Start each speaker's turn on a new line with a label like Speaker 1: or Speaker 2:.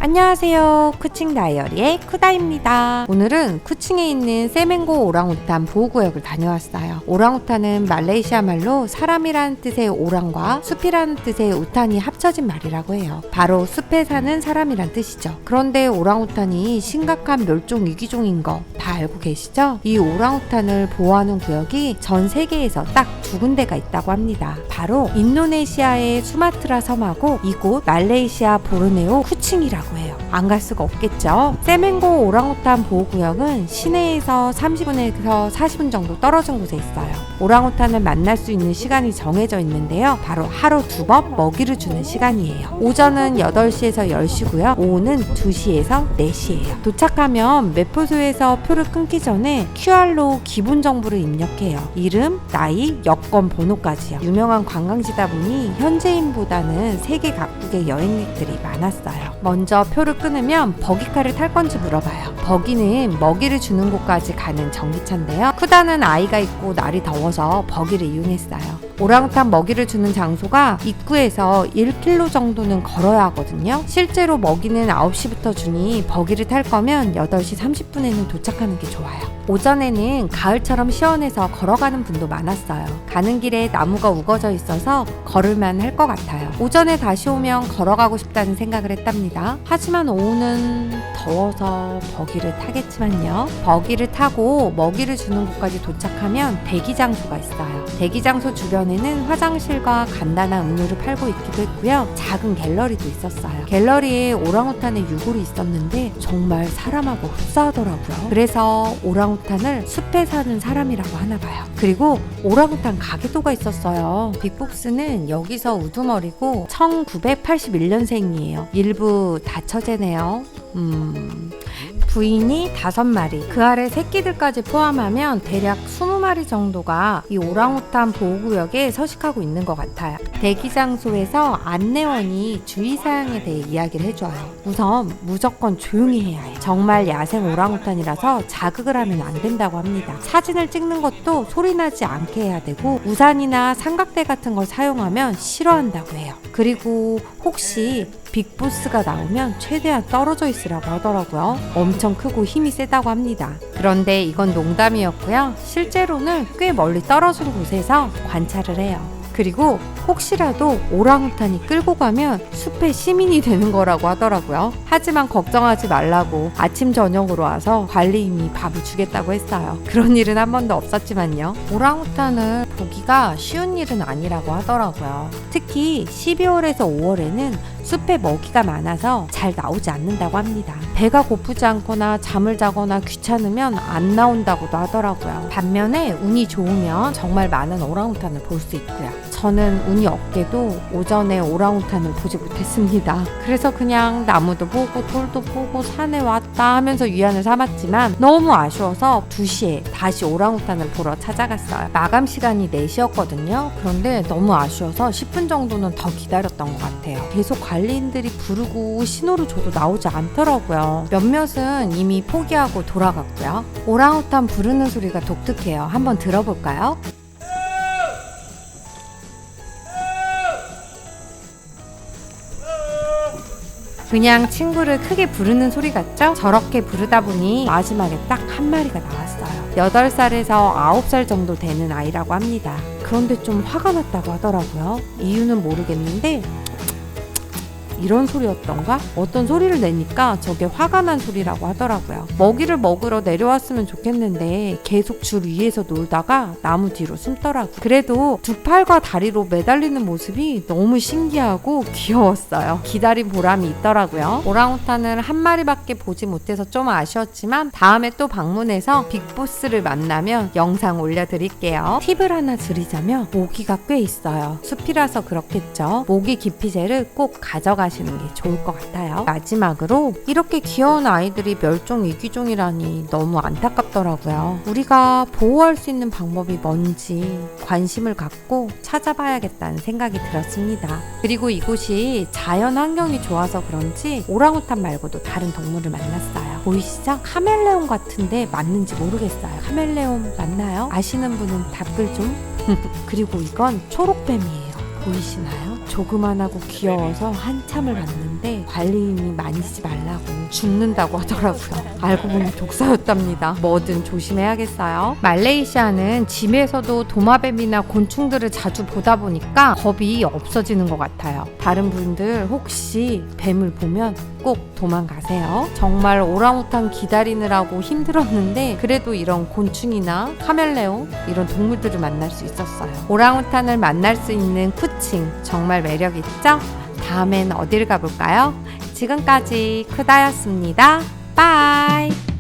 Speaker 1: 안녕하세요. 쿠칭 다이어리의 쿠다입니다. 오늘은 쿠칭에 있는 세멘고 오랑우탄 보호구역을 다녀왔어요. 오랑우탄은 말레이시아 말로 사람이라는 뜻의 오랑과 숲이라는 뜻의 우탄이 합쳐진 말이라고 해요. 바로 숲에 사는 사람이란 뜻이죠. 그런데 오랑우탄이 심각한 멸종 위기종인 거 다 알고 계시죠? 이 오랑우탄을 보호하는 구역이 전 세계에서 딱 두 군데가 있다고 합니다. 바로 인도네시아의 수마트라 섬하고 이곳 말레이시아 보르네오 쿠칭이라고 해요. 안 갈 수가 없겠죠? 세멘고 오랑우탄 보호구역은 시내에서 30분에서 40분 정도 떨어진 곳에 있어요. 오랑우탄을 만날 수 있는 시간이 정해져 있는데요. 바로 하루 2번 먹이를 주는 시간이에요. 오전은 8시에서 10시고요. 오후는 2시에서 4시예요. 도착하면 매표소에서 표를 끊기 전에 QR로 기본 정보를 입력해요. 이름, 나이, 여권 번호까지요. 유명한 관광지다 보니 현지인보다는 세계 각국의 여행객들이 많았어요. 먼저 표를 끊으면 버기카를 탈 건지 물어봐요. 버기는 먹이를 주는 곳까지 가는 전기차인데요. 쿠다는 아이가 있고 날이 더워서 버기를 이용했어요. 오랑우탄 먹이를 주는 장소가 입구에서 1km 정도는 걸어야 하거든요. 실제로 먹이는 9시부터 주니 버기를 탈 거면 8시 30분에는 도착하는 게 좋아요. 오전에는 가을처럼 시원해서 걸어가는 분도 많았어요. 가는 길에 나무가 우거져 있어서 걸을만 할 것 같아요. 오전에 다시 오면 걸어가고 싶다는 생각을 했답니다. 하지만 오후는 더워서 버기를 타겠지만요. 버기를 타고 먹이를 주는 곳까지 도착하면 대기 장소가 있어요. 대기 장소 주변에는 화장실과 간단한 음료를 팔고 있기도 했고요. 작은 갤러리도 있었어요. 갤러리에 오랑우탄의 유골이 있었는데 정말 사람하고 흡사하더라고요. 그래서 오랑우탄을 숲에 사는 사람이라고 하나 봐요. 그리고 오랑우탄 가게도가 있었어요. 빅복스는 여기서 우두머리고 1981년생이에요. 일부 다처제네요. 부인이 5마리, 그 아래 새끼들까지 포함하면 대략 20마리 정도가 이 오랑우탄 보호구역에 서식하고 있는 것 같아요. 대기 장소에서 안내원이 주의사항에 대해 이야기를 해줘요. 우선 무조건 조용히 해야 해요. 정말 야생 오랑우탄이라서 자극을 하면 안 된다고 합니다. 사진을 찍는 것도 소리 나지 않게 해야 되고 우산이나 삼각대 같은 걸 사용하면 싫어한다고 해요. 그리고 혹시 빅보스가 나오면 최대한 떨어져 있으라고 하더라고요. 엄청 크고 힘이 세다고 합니다. 그런데 이건 농담이었고요. 실제로는 꽤 멀리 떨어진 곳에서 관찰을 해요. 그리고 혹시라도 오랑우탄이 끌고 가면 숲의 시민이 되는 거라고 하더라고요. 하지만 걱정하지 말라고 아침 저녁으로 와서 관리인이 밥을 주겠다고 했어요. 그런 일은 한 번도 없었지만요. 오랑우탄을 보기가 쉬운 일은 아니라고 하더라고요. 특히 12월에서 5월에는 숲에 먹이가 많아서 잘 나오지 않는다고 합니다. 배가 고프지 않거나 잠을 자거나 귀찮으면 안 나온다고도 하더라고요. 반면에 운이 좋으면 정말 많은 오랑우탄을 볼 수 있고요. 저는 운이 없게도 오전에 오랑우탄을 보지 못했습니다. 그래서 그냥 나무도 보고 돌도 보고 산에 왔다 하면서 위안을 삼았지만 너무 아쉬워서 2시에 다시 오랑우탄을 보러 찾아갔어요. 마감 시간이 4시였거든요. 그런데 너무 아쉬워서 10분 정도는 더 기다렸던 것 같아요. 계속 관리인들이 부르고 신호를 줘도 나오지 않더라고요. 몇몇은 이미 포기하고 돌아갔고요. 오랑우탄 부르는 소리가 독특해요. 한번 들어볼까요? 그냥 친구를 크게 부르는 소리 같죠? 저렇게 부르다 보니 마지막에 딱 한 마리가 나왔어요. 8살에서 9살 정도 되는 아이라고 합니다. 그런데 좀 화가 났다고 하더라고요. 이유는 모르겠는데 이런 소리였던가? 어떤 소리를 내니까 저게 화가 난 소리라고 하더라고요. 먹이를 먹으러 내려왔으면 좋겠는데 계속 줄 위에서 놀다가 나무 뒤로 숨더라고요. 그래도 2팔과 다리로 매달리는 모습이 너무 신기하고 귀여웠어요. 기다린 보람이 있더라고요. 오랑우탄을 한 마리밖에 보지 못해서 좀 아쉬웠지만 다음에 또 방문해서 빅보스를 만나면 영상 올려드릴게요. 팁을 하나 드리자면 모기가 꽤 있어요. 숲이라서 그렇겠죠. 모기 기피제를 꼭 가져가시는 게 좋을 것 같아요. 마지막으로 이렇게 귀여운 아이들이 멸종 위기종이라니 너무 안타깝더라고요. 우리가 보호할 수 있는 방법이 뭔지 관심을 갖고 찾아봐야겠다는 생각이 들었습니다. 그리고 이곳이 자연 환경이 좋아서 그런지 오랑우탄 말고도 다른 동물을 만났어요. 보이시죠? 카멜레온 같은데 맞는지 모르겠어요. 카멜레온 맞나요? 아시는 분은 답글 좀. 그리고 이건 초록뱀이에요. 보이시나요? 조그만하고 귀여워서 한참을 봤는데 관리인이 만지지 말라고 죽는다고 하더라고요. 알고 보니 독사였답니다. 뭐든 조심해야겠어요. 말레이시아는 집에서도 도마뱀이나 곤충들을 자주 보다 보니까 겁이 없어지는 것 같아요. 다른 분들 혹시 뱀을 보면 꼭 도망가세요. 정말 오랑우탄 기다리느라고 힘들었는데 그래도 이런 곤충이나 카멜레온 이런 동물들을 만날 수 있었어요. 오랑우탄을 만날 수 있는 쿠칭 정말 매력있죠? 다음엔 어딜 가볼까요? 지금까지 크다였습니다. 빠이.